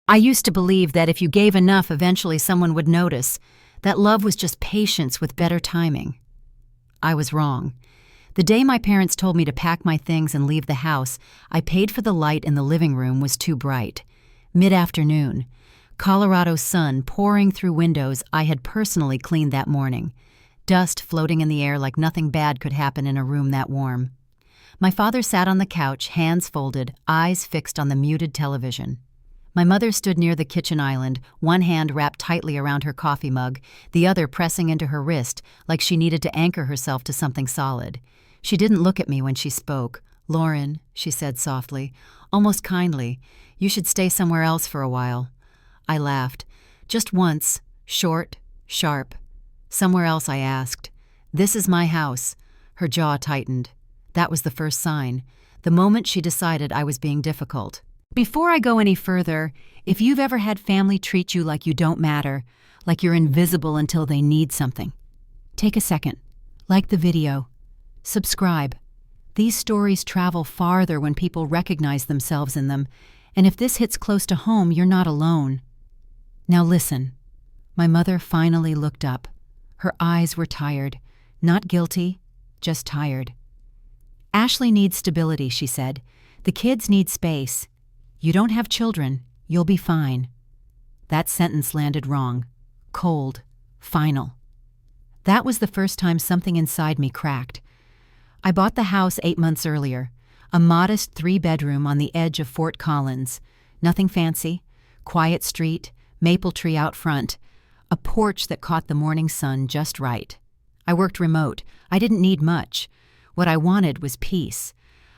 I used to believe that if you gave enough, eventually someone would notice, that love was just patience with better timing. I was wrong. The day my parents told me to pack my things and leave the house, I paid for the light in the living room was too bright. Mid-afternoon. Colorado sun pouring through windows I had personally cleaned that morning. Dust floating in the air like nothing bad could happen in a room that warm. My father sat on the couch, hands folded, eyes fixed on the muted television. My mother stood near the kitchen island, one hand wrapped tightly around her coffee mug, the other pressing into her wrist like she needed to anchor herself to something solid. She didn't look at me when she spoke. "Lauren," she said softly, almost kindly, "you should stay somewhere else for a while." I laughed. "Just once. Short, sharp." "Somewhere else," I asked. "This is my house." Her jaw tightened. That was the first sign, the moment she decided I was being difficult. Before I go any further, if you've ever had family treat you like you don't matter, like you're invisible until they need something, take a second. Like the video. Subscribe. These stories travel farther when people recognize themselves in them, and if this hits close to home, you're not alone. Now listen. My mother finally looked up. Her eyes were tired. Not guilty, just tired. "Ashley needs stability," she said. "The kids need space. You don't have children. You'll be fine." That sentence landed wrong. Cold. Final. That was the first time something inside me cracked. I bought the house 8 months earlier, a modest 3-bedroom on the edge of Fort Collins. Nothing fancy. Quiet street, maple tree out front, a porch that caught the morning sun just right. I worked remote. I didn't need much. What I wanted was peace.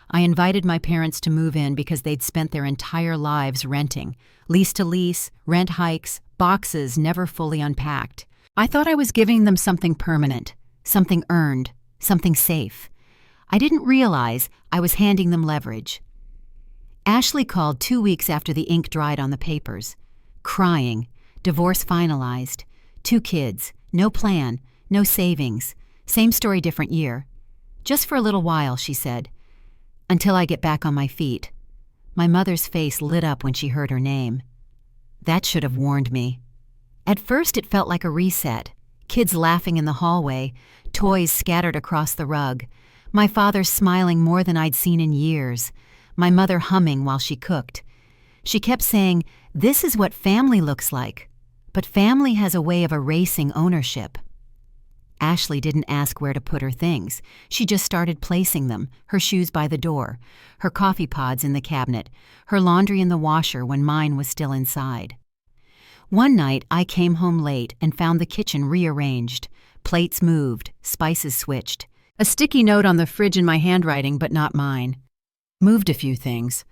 I invited my parents to move in because they'd spent their entire lives renting. Lease to lease, rent hikes, boxes never fully unpacked. I thought I was giving them something permanent, something earned, something safe. I didn't realize I was handing them leverage. Ashley called 2 weeks after the ink dried on the papers. Crying, divorce finalized, 2 kids, no plan, no savings, same story, different year. "Just for a little while," she said. "Until I get back on my feet." My mother's face lit up when she heard her name. That should have warned me. At first it felt like a reset. Kids laughing in the hallway, toys scattered across the rug. My father smiling more than I'd seen in years. My mother humming while she cooked. She kept saying, "This is what family looks like." But family has a way of erasing ownership. Ashley didn't ask where to put her things. She just started placing them, her shoes by the door, her coffee pods in the cabinet, her laundry in the washer when mine was still inside. One night, I came home late and found the kitchen rearranged, plates moved, spices switched, a sticky note on the fridge in my handwriting, but not mine. Moved a few things.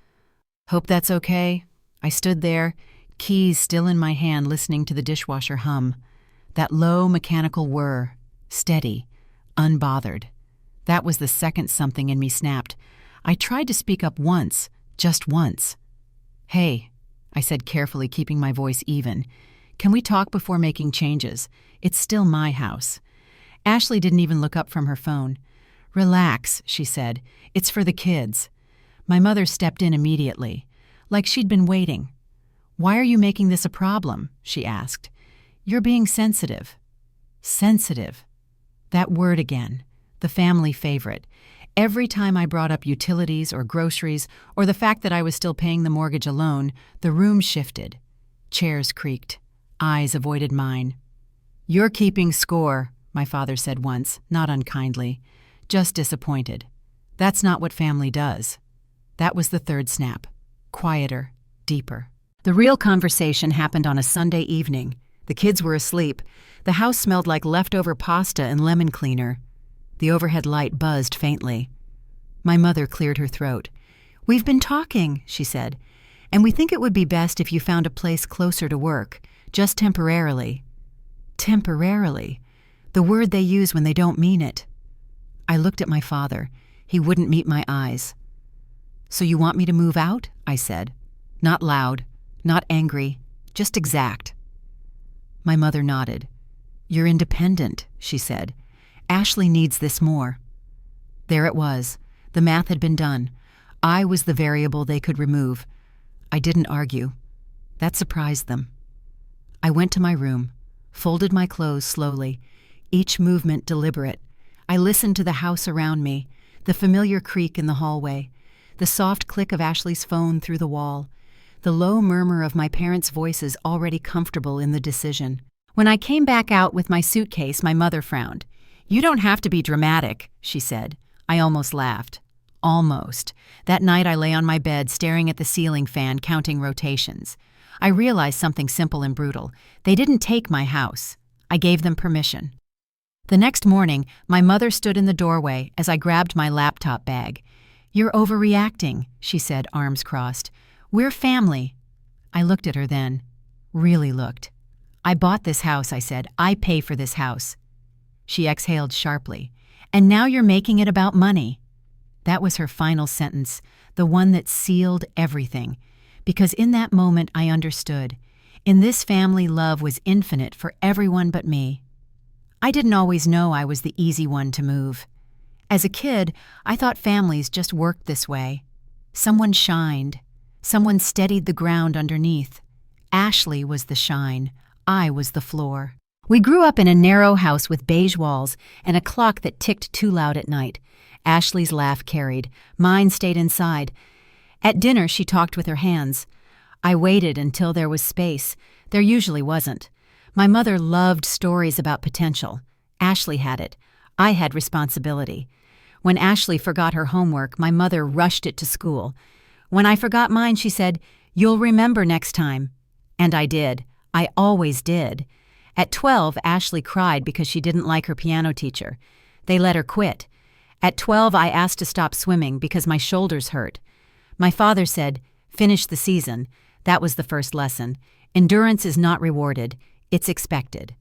"Hope that's okay." I stood there, keys still in my hand, listening to the dishwasher hum. That low mechanical whir. Steady, unbothered. That was the second something in me snapped. I tried to speak up once, just once. "Hey," I said carefully, keeping my voice even. "Can we talk before making changes? It's still my house." Ashley didn't even look up from her phone. "Relax," she said. "It's for the kids." My mother stepped in immediately, like she'd been waiting. "Why are you making this a problem?" she asked. "You're being sensitive." Sensitive. That word again, the family favorite. Every time I brought up utilities or groceries or the fact that I was still paying the mortgage alone, the room shifted. Chairs creaked. Eyes avoided mine. "You're keeping score," my father said once, not unkindly, just disappointed. That's not what family does. That was the third snap. Quieter, deeper. The real conversation happened on a Sunday evening. The kids were asleep. The house smelled like leftover pasta and lemon cleaner. The overhead light buzzed faintly. My mother cleared her throat. "We've been talking," she said, "and we think it would be best if you found a place closer to work, just temporarily." Temporarily. The word they use when they don't mean it. I looked at my father. He wouldn't meet my eyes. "So you want me to move out?" I said. Not loud, not angry, just exact. My mother nodded. "You're independent," she said. "Ashley needs this more." There it was. The math had been done. I was the variable they could remove. I didn't argue. That surprised them. I went to my room, folded my clothes slowly, each movement deliberate. I listened to the house around me, the familiar creak in the hallway, the soft click of Ashley's phone through the wall, the low murmur of my parents' voices already comfortable in the decision. When I came back out with my suitcase, my mother frowned. "You don't have to be dramatic," she said. I almost laughed. Almost. That night I lay on my bed staring at the ceiling fan, counting rotations. I realized something simple and brutal. They didn't take my house. I gave them permission. The next morning, my mother stood in the doorway as I grabbed my laptop bag. "You're overreacting," she said, arms crossed. "We're family." I looked at her then. Really looked. "I bought this house," I said. "I pay for this house." She exhaled sharply. "And now you're making it about money." That was her final sentence, the one that sealed everything. Because in that moment I understood. In this family, love was infinite for everyone but me. I didn't always know I was the easy one to move. As a kid, I thought families just worked this way. Someone shined. Someone steadied the ground underneath. Ashley was the shine. I was the floor. We grew up in a narrow house with beige walls and a clock that ticked too loud at night. Ashley's laugh carried. Mine stayed inside. At dinner, she talked with her hands. I waited until there was space. There usually wasn't. My mother loved stories about potential. Ashley had it. I had responsibility. When Ashley forgot her homework, my mother rushed it to school. When I forgot mine, she said, "You'll remember next time." And I did. I always did. At 12, Ashley cried because she didn't like her piano teacher. They let her quit. At 12, I asked to stop swimming because my shoulders hurt. My father said, "Finish the season." That was the first lesson. Endurance is not rewarded. It's expected.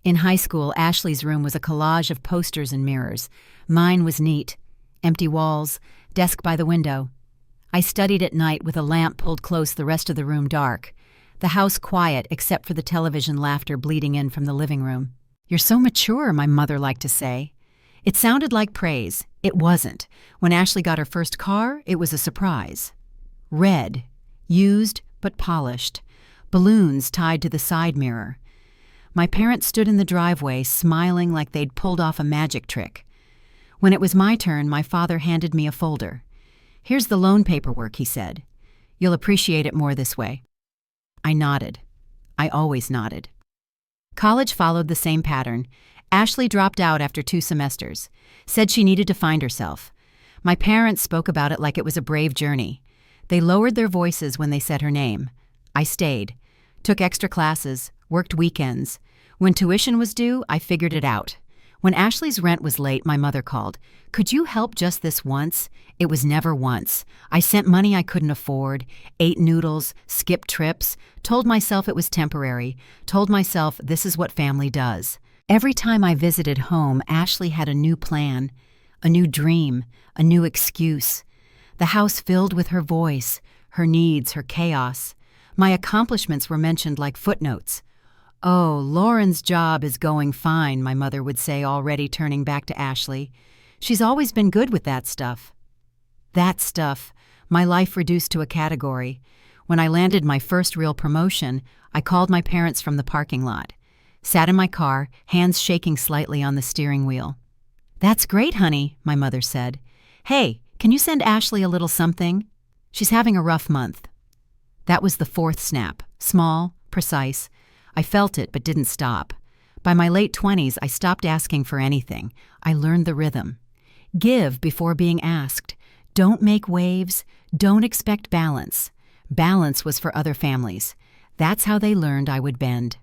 In high school, Ashley's room was a collage of posters and mirrors. Mine was neat. Empty walls, desk by the window. I studied at night with a lamp pulled close, the rest of the room dark. The house quiet except for the television laughter bleeding in from the living room. "You're so mature," my mother liked to say. It sounded like praise. It wasn't. When Ashley got her first car, it was a surprise. Red, used but polished. Balloons tied to the side mirror. My parents stood in the driveway, smiling like they'd pulled off a magic trick. When it was my turn, my father handed me a folder. "Here's the loan paperwork," he said. "You'll appreciate it more this way." I nodded. I always nodded. College followed the same pattern. Ashley dropped out after 2 semesters, said she needed to find herself. My parents spoke about it like it was a brave journey. They lowered their voices when they said her name. I stayed, took extra classes, worked weekends. When tuition was due, I figured it out. When Ashley's rent was late, my mother called. "Could you help just this once?" It was never once. I sent money I couldn't afford, ate noodles, skipped trips, told myself it was temporary, told myself this is what family does. Every time I visited home, Ashley had a new plan, a new dream, a new excuse. The house filled with her voice, her needs, her chaos. My accomplishments were mentioned like footnotes. "Oh, Lauren's job is going fine," my mother would say, already turning back to Ashley. "She's always been good with that stuff." That stuff, my life reduced to a category. When I landed my first real promotion, I called my parents from the parking lot. Sat in my car, hands shaking slightly on the steering wheel. "That's great, honey," my mother said. "Hey, can you send Ashley a little something? She's having a rough month." That was the 4th snap, small, precise. I felt it but didn't stop. By my late 20s, I stopped asking for anything. I learned the rhythm. Give before being asked. Don't make waves. Don't expect balance. Balance was for other families. That's how they learned I would bend.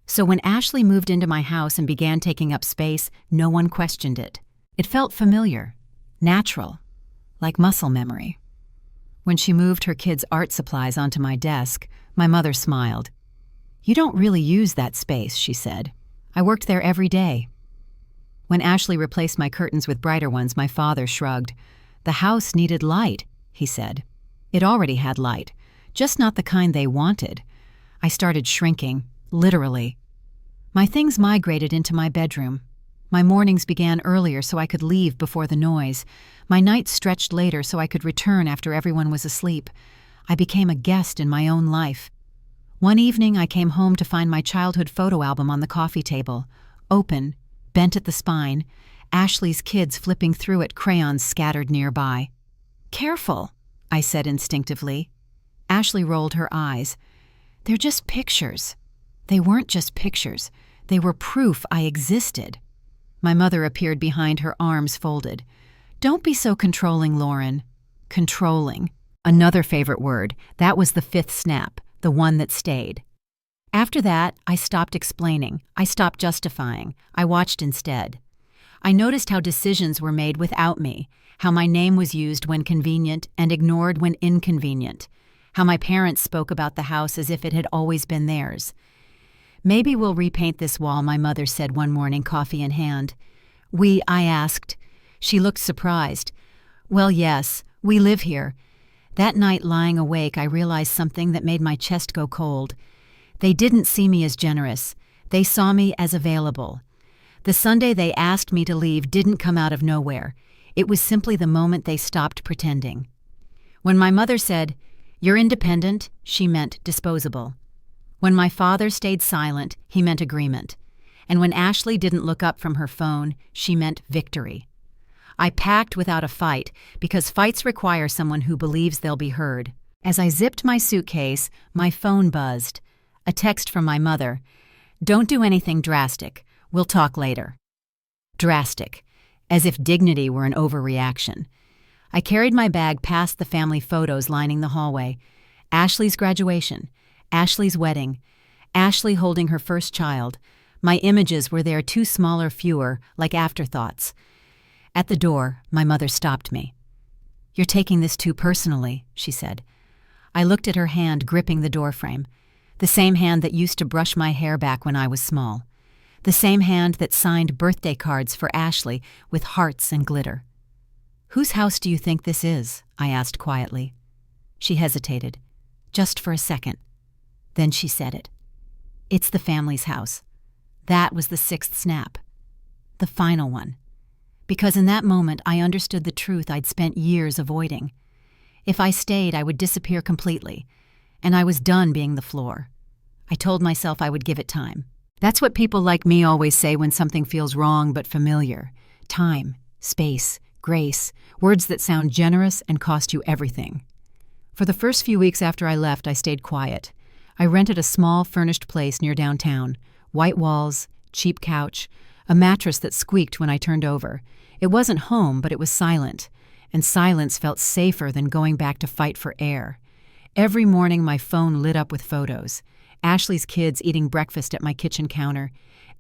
So when Ashley moved into my house and began taking up space, no one questioned it. It felt familiar, natural, like muscle memory. When she moved her kids' art supplies onto my desk, my mother smiled. "You don't really use that space," she said. "I worked there every day." When Ashley replaced my curtains with brighter ones, my father shrugged. "The house needed light," he said. It already had light, just not the kind they wanted. I started shrinking, literally. My things migrated into my bedroom. My mornings began earlier so I could leave before the noise. My nights stretched later so I could return after everyone was asleep. I became a guest in my own life. One evening, I came home to find my childhood photo album on the coffee table, open, bent at the spine, Ashley's kids flipping through it, crayons scattered nearby. "Careful," I said instinctively. Ashley rolled her eyes. "They're just pictures." They weren't just pictures. They were proof I existed. My mother appeared behind, her arms folded. "Don't be so controlling, Lauren." Controlling. Another favorite word. That was the fifth snap, the one that stayed. After that, I stopped explaining. I stopped justifying. I watched instead. I noticed how decisions were made without me, how my name was used when convenient and ignored when inconvenient, how my parents spoke about the house as if it had always been theirs. "Maybe we'll repaint this wall," my mother said one morning, coffee in hand. I asked. She looked surprised. "Well, yes, we live here." That night, lying awake, I realized something that made my chest go cold. They didn't see me as generous. They saw me as available. The Sunday they asked me to leave didn't come out of nowhere. It was simply the moment they stopped pretending. When my mother said, "You're independent," she meant disposable. When my father stayed silent, he meant agreement. And when Ashley didn't look up from her phone, she meant victory. I packed without a fight, because fights require someone who believes they'll be heard. As I zipped my suitcase, my phone buzzed. A text from my mother. "Don't do anything drastic. We'll talk later." Drastic. As if dignity were an overreaction. I carried my bag past the family photos lining the hallway. Ashley's graduation. Ashley's wedding. Ashley holding her first child. My images were there, too small or fewer, like afterthoughts. At the door, my mother stopped me. "You're taking this too personally," she said. I looked at her hand gripping the doorframe. The same hand that used to brush my hair back when I was small. The same hand that signed birthday cards for Ashley with hearts and glitter. "Whose house do you think this is?" I asked quietly. She hesitated, just for a second. Then she said it. "It's the family's house." That was the sixth snap. The final one. Because in that moment I understood the truth I'd spent years avoiding. If I stayed, I would disappear completely, and I was done being the floor. I told myself I would give it time. That's what people like me always say when something feels wrong but familiar. Time, space, grace, words that sound generous and cost you everything. For the first few weeks after I left, I stayed quiet. I rented a small, furnished place near downtown. White walls, cheap couch, a mattress that squeaked when I turned over. It wasn't home, but it was silent, and silence felt safer than going back to fight for air. Every morning my phone lit up with photos. Ashley's kids eating breakfast at my kitchen counter.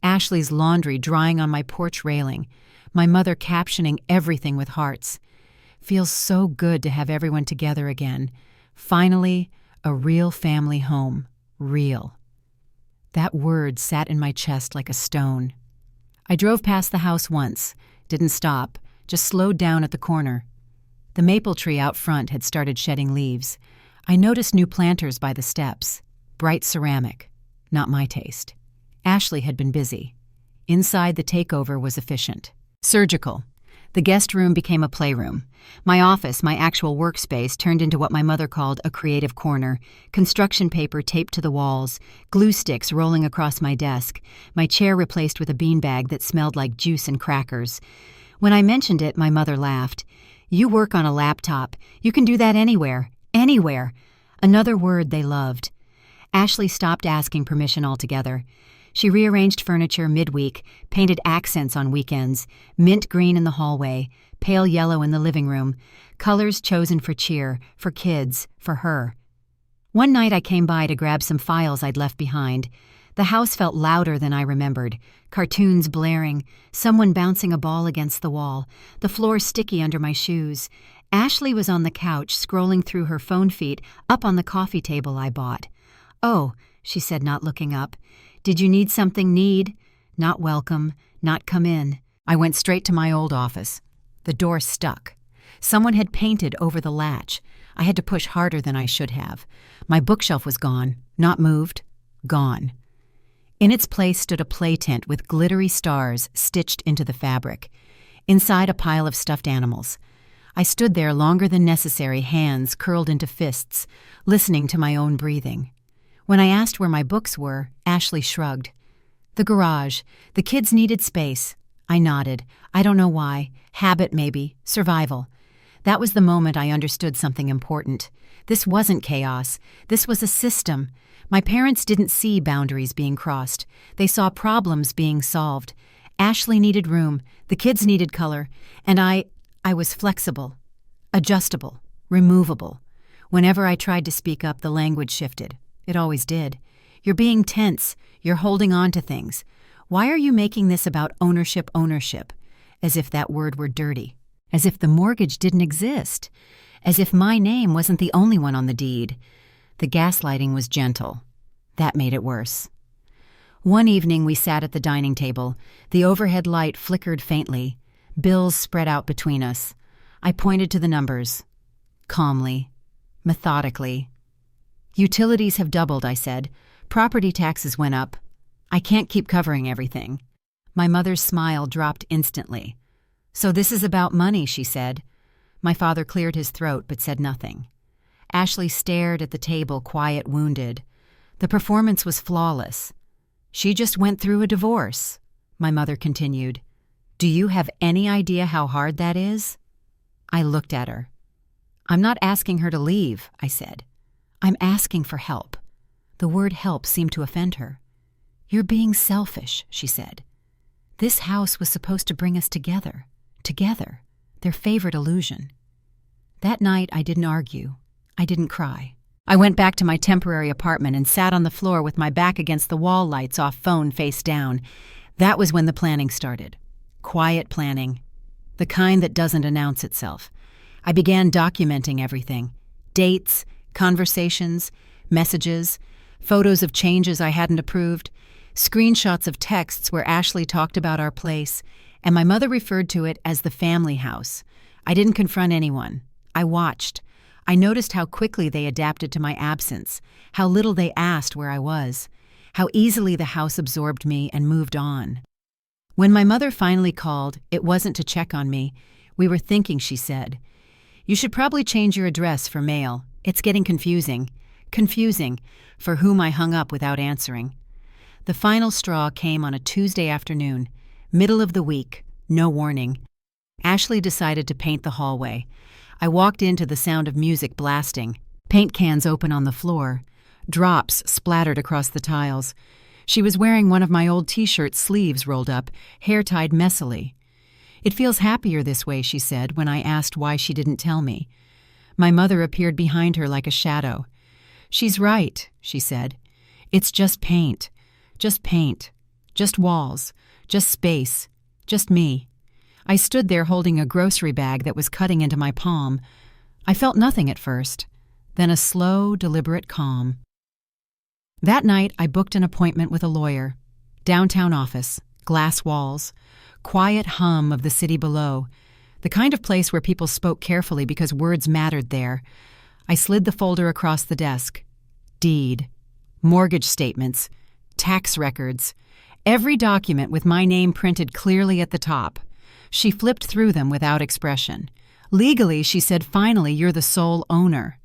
Ashley's laundry drying on my porch railing. My mother captioning everything with hearts. Feels so good to have everyone together again. Finally, a real family home. Real. That word sat in my chest like a stone. I drove past the house once, didn't stop, just slowed down at the corner. The maple tree out front had started shedding leaves. I noticed new planters by the steps. Bright ceramic. Not my taste. Ashley had been busy. Inside, the takeover was efficient. Surgical. The guest room became a playroom. My office, my actual workspace, turned into what my mother called a creative corner. Construction paper taped to the walls, glue sticks rolling across my desk, my chair replaced with a beanbag that smelled like juice and crackers. When I mentioned it, my mother laughed. "You work on a laptop. You can do that anywhere. Anywhere." Another word they loved. Ashley stopped asking permission altogether. She rearranged furniture midweek, painted accents on weekends, mint green in the hallway, pale yellow in the living room, colors chosen for cheer, for kids, for her. One night I came by to grab some files I'd left behind. The house felt louder than I remembered. Cartoons blaring, someone bouncing a ball against the wall, the floor sticky under my shoes. Ashley was on the couch, scrolling through her phone feed, up on the coffee table I bought. "Oh," she said, not looking up. "Did you need something? Need? Not welcome, not come in." I went straight to my old office. The door stuck. Someone had painted over the latch. I had to push harder than I should have. My bookshelf was gone, not moved, gone. In its place stood a play tent with glittery stars stitched into the fabric. Inside, a pile of stuffed animals. I stood there longer than necessary, hands curled into fists, listening to my own breathing. When I asked where my books were, Ashley shrugged. The garage. The kids needed space. I nodded. I don't know why. Habit, maybe. Survival. That was the moment I understood something important. This wasn't chaos. This was a system. My parents didn't see boundaries being crossed. They saw problems being solved. Ashley needed room. The kids needed color. And I was flexible, adjustable, removable. Whenever I tried to speak up, the language shifted. It always did. You're being tense. You're holding on to things. Why are you making this about ownership? As if that word were dirty. As if the mortgage didn't exist. As if my name wasn't the only one on the deed. The gaslighting was gentle. That made it worse. One evening we sat at the dining table. The overhead light flickered faintly. Bills spread out between us. I pointed to the numbers. Calmly. Methodically. Utilities have doubled, I said. Property taxes went up. I can't keep covering everything. My mother's smile dropped instantly. So this is about money, she said. My father cleared his throat but said nothing. Ashley stared at the table, quiet, wounded. The performance was flawless. She just went through a divorce, my mother continued. Do you have any idea how hard that is? I looked at her. I'm not asking her to leave, I said. I'm asking for help. The word help seemed to offend her. You're being selfish, she said. This house was supposed to bring us together. Together. Their favorite illusion. That night I didn't argue. I didn't cry. I went back to my temporary apartment and sat on the floor with my back against the wall, lights off, phone face down. That was when the planning started. Quiet planning. The kind that doesn't announce itself. I began documenting everything. Dates, conversations, messages, photos of changes I hadn't approved, screenshots of texts where Ashley talked about our place, and my mother referred to it as the family house. I didn't confront anyone. I watched. I noticed how quickly they adapted to my absence, how little they asked where I was, how easily the house absorbed me and moved on. When my mother finally called, it wasn't to check on me. We were thinking, she said. You should probably change your address for mail. It's getting confusing. Confusing, for whom I hung up without answering. The final straw came on a Tuesday afternoon, middle of the week, no warning. Ashley decided to paint the hallway. I walked into the sound of music blasting, paint cans open on the floor, drops splattered across the tiles. She was wearing one of my old t-shirt sleeves rolled up, hair tied messily. It feels happier this way, she said when I asked why she didn't tell me. My mother appeared behind her like a shadow. She's right, she said. It's just paint. Just paint. Just walls. Just space. Just me. I stood there holding a grocery bag that was cutting into my palm. I felt nothing at first, then a slow, deliberate calm. That night, I booked an appointment with a lawyer. Downtown office, glass walls, quiet hum of the city below, the kind of place where people spoke carefully because words mattered there. I slid the folder across the desk. Deed, mortgage statements, tax records, every document with my name printed clearly at the top. She flipped through them without expression. Legally, she said, finally, you're the sole owner.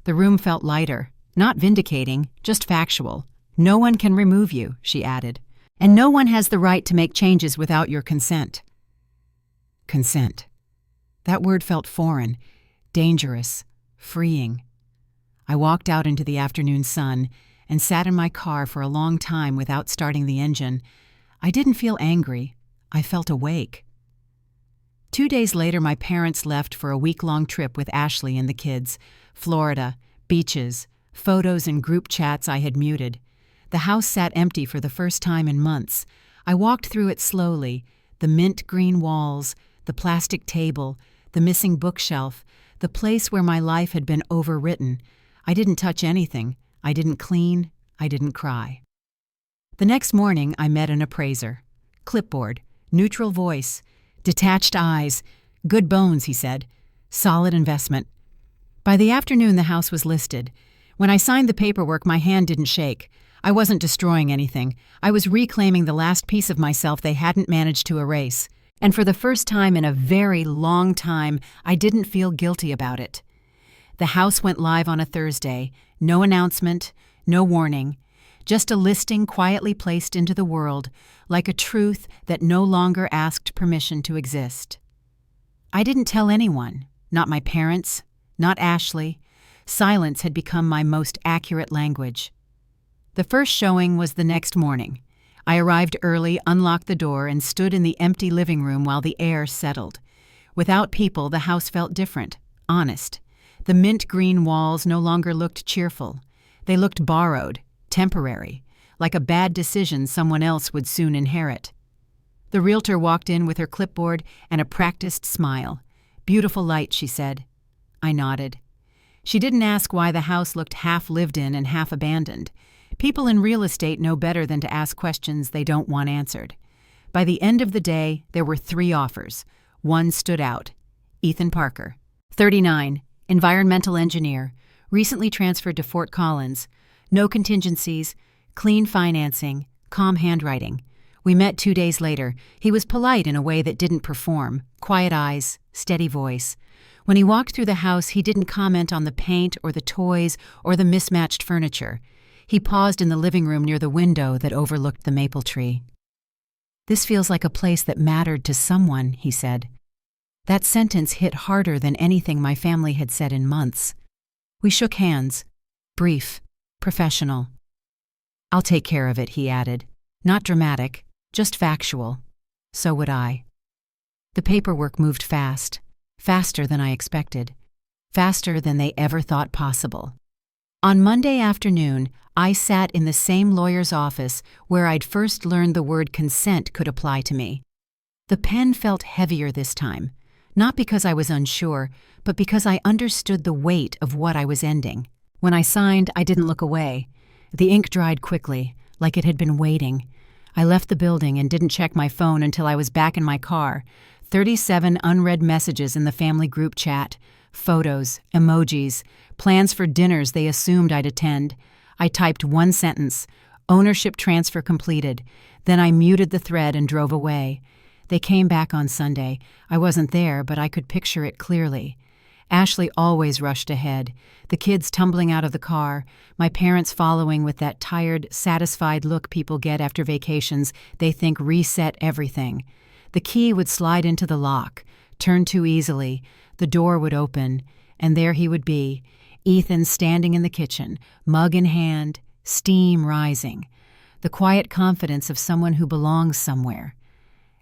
The room felt lighter, not vindicating, just factual. No one can remove you, she added. And no one has the right to make changes without your consent. Consent. That word felt foreign, dangerous, freeing. I walked out into the afternoon sun and sat in my car for a long time without starting the engine. I didn't feel angry. I felt awake. 2 days later, my parents left for a week-long trip with Ashley and the kids. Florida, beaches, photos and group chats I had muted. The house sat empty for the first time in months. I walked through it slowly, the mint green walls, the plastic table, the missing bookshelf, the place where my life had been overwritten. I didn't touch anything. I didn't clean. I didn't cry. The next morning, I met an appraiser. Clipboard, neutral voice, detached eyes. Good bones, he said. Solid investment. By the afternoon, the house was listed. When I signed the paperwork, my hand didn't shake. I wasn't destroying anything. I was reclaiming the last piece of myself they hadn't managed to erase. And for the first time in a very long time, I didn't feel guilty about it. The house went live on a Thursday, no announcement, no warning, just a listing quietly placed into the world, like a truth that no longer asked permission to exist. I didn't tell anyone, not my parents, not Ashley. Silence had become my most accurate language. The first showing was the next morning. I arrived early, unlocked the door, and stood in the empty living room while the air settled. Without people, the house felt different, honest. The mint green walls no longer looked cheerful. They looked borrowed, temporary, like a bad decision someone else would soon inherit. The realtor walked in with her clipboard and a practiced smile. "Beautiful light," she said. I nodded. She didn't ask why the house looked half lived in and half abandoned. People in real estate know better than to ask questions they don't want answered. By the end of the day, there were 3 offers. One stood out. Ethan Parker, 39, environmental engineer, recently transferred to Fort Collins. No contingencies, clean financing, calm handwriting. We met 2 days later. He was polite in a way that didn't perform. Quiet eyes, steady voice. When he walked through the house, he didn't comment on the paint or the toys or the mismatched furniture. He paused in the living room near the window that overlooked the maple tree. "This feels like a place that mattered to someone," he said. That sentence hit harder than anything my family had said in months. We shook hands. Brief, professional. "I'll take care of it," he added. Not dramatic, just factual. So would I. The paperwork moved fast, faster than I expected, faster than they ever thought possible. On Monday afternoon, I sat in the same lawyer's office where I'd first learned the word consent could apply to me. The pen felt heavier this time, not because I was unsure, but because I understood the weight of what I was ending. When I signed, I didn't look away. The ink dried quickly, like it had been waiting. I left the building and didn't check my phone until I was back in my car. 37 unread messages in the family group chat, photos, emojis, plans for dinners they assumed I'd attend. I typed one sentence, "Ownership transfer completed." Then I muted the thread and drove away. They came back on Sunday. I wasn't there, but I could picture it clearly. Ashley always rushed ahead, the kids tumbling out of the car, my parents following with that tired, satisfied look people get after vacations they think reset everything. The key would slide into the lock, turn too easily, the door would open, and there he would be, Ethan standing in the kitchen, mug in hand, steam rising, the quiet confidence of someone who belongs somewhere.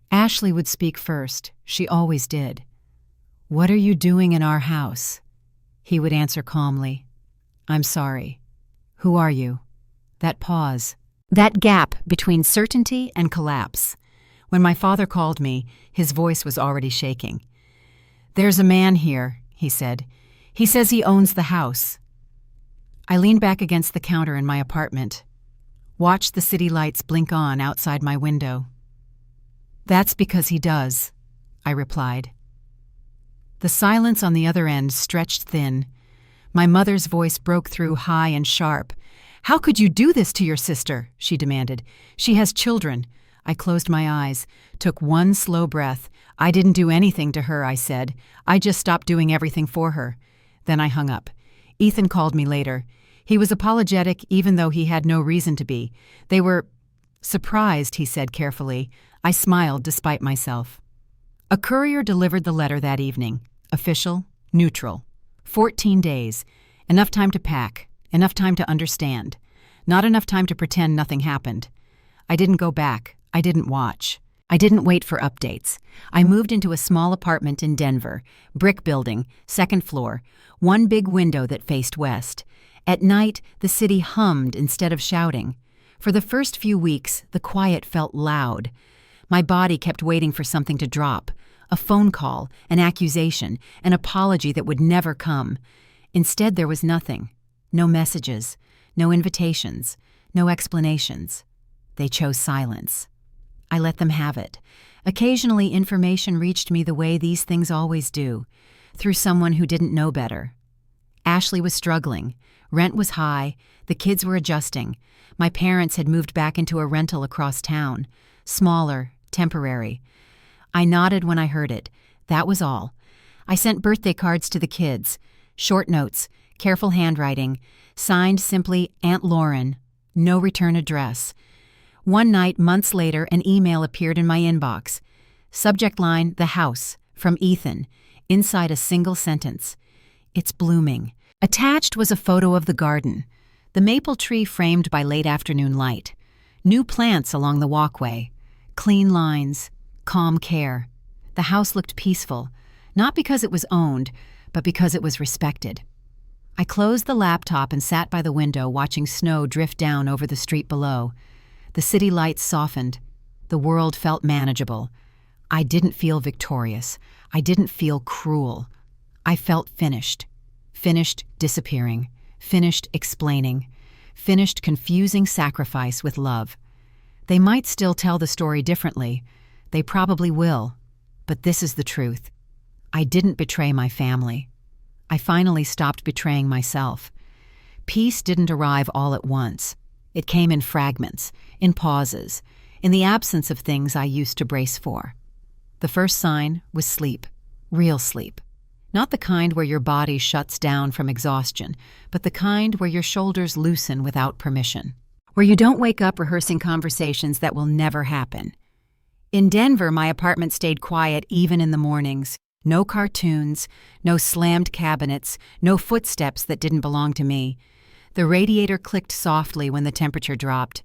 Ashley would speak first, she always did. "What are you doing in our house?" He would answer calmly, "I'm sorry." "Who are you?" That pause, that gap between certainty and collapse. When my father called me, his voice was already shaking. "There's a man here," he said. "He says he owns the house." I leaned back against the counter in my apartment, watched the city lights blink on outside my window. "That's because he does," I replied. The silence on the other end stretched thin. My mother's voice broke through high and sharp. "How could you do this to your sister?" she demanded. "She has children." I closed my eyes, took one slow breath. "I didn't do anything to her," I said. "I just stopped doing everything for her." Then I hung up. Ethan called me later. He was apologetic even though he had no reason to be. "They were surprised," he said carefully. I smiled despite myself. A courier delivered the letter that evening. Official, neutral. 14 days. Enough time to pack. Enough time to understand. Not enough time to pretend nothing happened. I didn't go back. I didn't watch. I didn't wait for updates. I moved into a small apartment in Denver, brick building, 2nd floor, one big window that faced west. At night, the city hummed instead of shouting. For the first few weeks, the quiet felt loud. My body kept waiting for something to drop. A phone call, an accusation, an apology that would never come. Instead, there was nothing. No messages, no invitations, no explanations. They chose silence. I let them have it. Occasionally, information reached me the way these things always do, through someone who didn't know better. Ashley was struggling. Rent was high. The kids were adjusting. My parents had moved back into a rental across town. Smaller, temporary. I nodded when I heard it. That was all. I sent birthday cards to the kids. Short notes, careful handwriting, signed simply Aunt Lauren, no return address. One night, months later, an email appeared in my inbox. Subject line, The House, from Ethan, inside a single sentence. It's blooming. Attached was a photo of the garden, the maple tree framed by late afternoon light, new plants along the walkway, clean lines, calm care. The house looked peaceful, not because it was owned, but because it was respected. I closed the laptop and sat by the window watching snow drift down over the street below. The city lights softened. The world felt manageable. I didn't feel victorious. I didn't feel cruel. I felt finished. Finished disappearing. Finished explaining. Finished confusing sacrifice with love. They might still tell the story differently. They probably will. But this is the truth. I didn't betray my family. I finally stopped betraying myself. Peace didn't arrive all at once. It came in fragments, in pauses, in the absence of things I used to brace for. The first sign was sleep, real sleep. Not the kind where your body shuts down from exhaustion, but the kind where your shoulders loosen without permission. Where you don't wake up rehearsing conversations that will never happen. In Denver, my apartment stayed quiet even in the mornings. No cartoons, no slammed cabinets, no footsteps that didn't belong to me. The radiator clicked softly when the temperature dropped.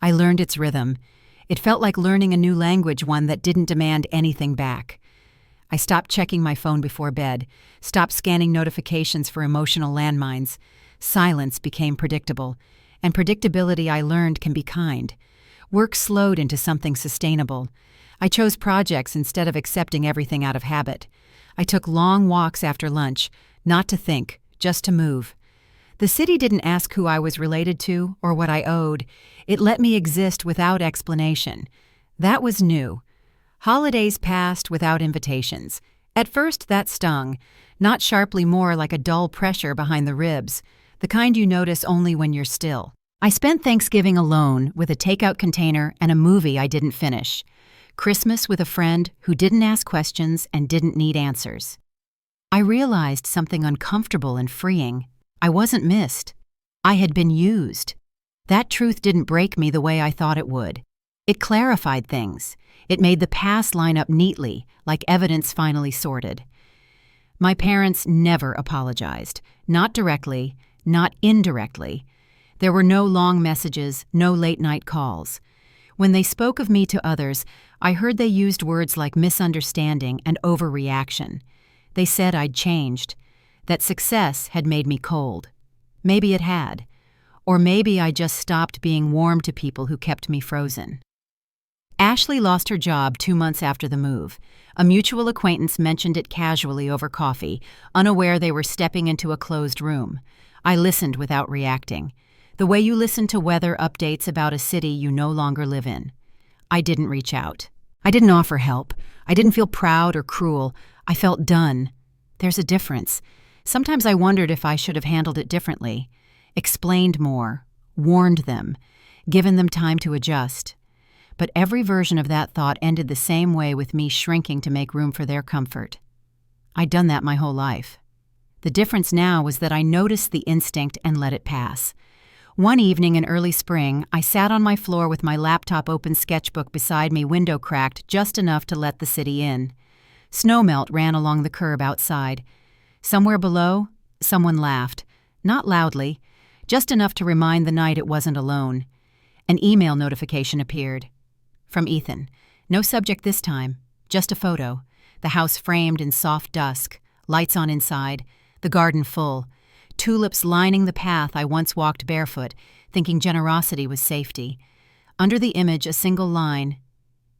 I learned its rhythm. It felt like learning a new language, one that didn't demand anything back. I stopped checking my phone before bed, stopped scanning notifications for emotional landmines. Silence became predictable, and predictability, I learned, can be kind. Work slowed into something sustainable. I chose projects instead of accepting everything out of habit. I took long walks after lunch, not to think, just to move. The city didn't ask who I was related to or what I owed. It let me exist without explanation. That was new. Holidays passed without invitations. At first that stung, not sharply, more like a dull pressure behind the ribs, the kind you notice only when you're still. I spent Thanksgiving alone with a takeout container and a movie I didn't finish. Christmas with a friend who didn't ask questions and didn't need answers. I realized something uncomfortable and freeing. I wasn't missed. I had been used. That truth didn't break me the way I thought it would. It clarified things. It made the past line up neatly, like evidence finally sorted. My parents never apologized. Not directly, not indirectly. There were no long messages, no late-night calls. When they spoke of me to others, I heard they used words like misunderstanding and overreaction. They said I'd changed, that success had made me cold. Maybe it had. Or maybe I just stopped being warm to people who kept me frozen. Ashley lost her job 2 months after the move. A mutual acquaintance mentioned it casually over coffee, unaware they were stepping into a closed room. I listened without reacting. The way you listen to weather updates about a city you no longer live in. I didn't reach out. I didn't offer help. I didn't feel proud or cruel. I felt done. There's a difference. Sometimes I wondered if I should have handled it differently. Explained more. Warned them. Given them time to adjust. But every version of that thought ended the same way, with me shrinking to make room for their comfort. I'd done that my whole life. The difference now was that I noticed the instinct and let it pass. One evening in early spring, I sat on my floor with my laptop-open sketchbook beside me, window cracked just enough to let the city in. Snowmelt ran along the curb outside. Somewhere below, someone laughed. Not loudly, just enough to remind the night it wasn't alone. An email notification appeared. From Ethan. No subject this time, just a photo. The house framed in soft dusk, lights on inside, the garden full. Tulips lining the path I once walked barefoot, thinking generosity was safety. Under the image, a single line,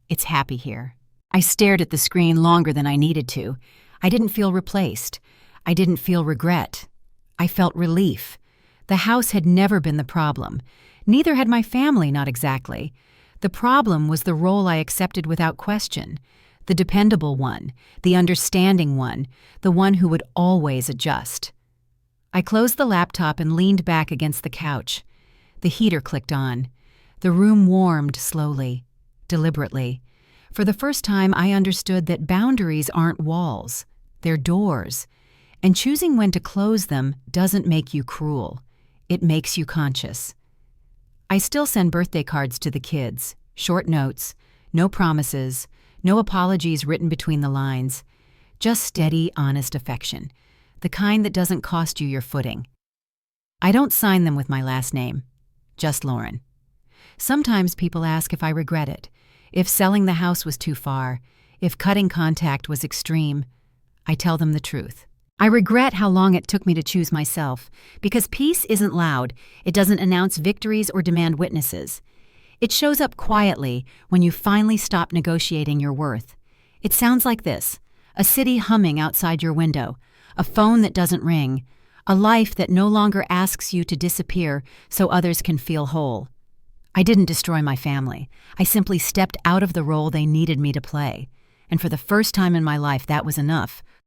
"It's happy here." I stared at the screen longer than I needed to. I didn't feel replaced. I didn't feel regret. I felt relief. The house had never been the problem. Neither had my family, not exactly. The problem was the role I accepted without question. The dependable one, the understanding one, the one who would always adjust. I closed the laptop and leaned back against the couch. The heater clicked on. The room warmed slowly, deliberately. For the first time, I understood that boundaries aren't walls, they're doors, and choosing when to close them doesn't make you cruel. It makes you conscious. I still send birthday cards to the kids, short notes, no promises, no apologies written between the lines, just steady, honest affection, the kind that doesn't cost you your footing. I don't sign them with my last name, just Lauren. Sometimes people ask if I regret it, if selling the house was too far, if cutting contact was extreme. I tell them the truth. I regret how long it took me to choose myself, because peace isn't loud, it doesn't announce victories or demand witnesses. It shows up quietly when you finally stop negotiating your worth. It sounds like this: a city humming outside your window, a phone that doesn't ring, a life that no longer asks you to disappear so others can feel whole. I didn't destroy my family. I simply stepped out of the role they needed me to play. And for the first time in my life, that was enough.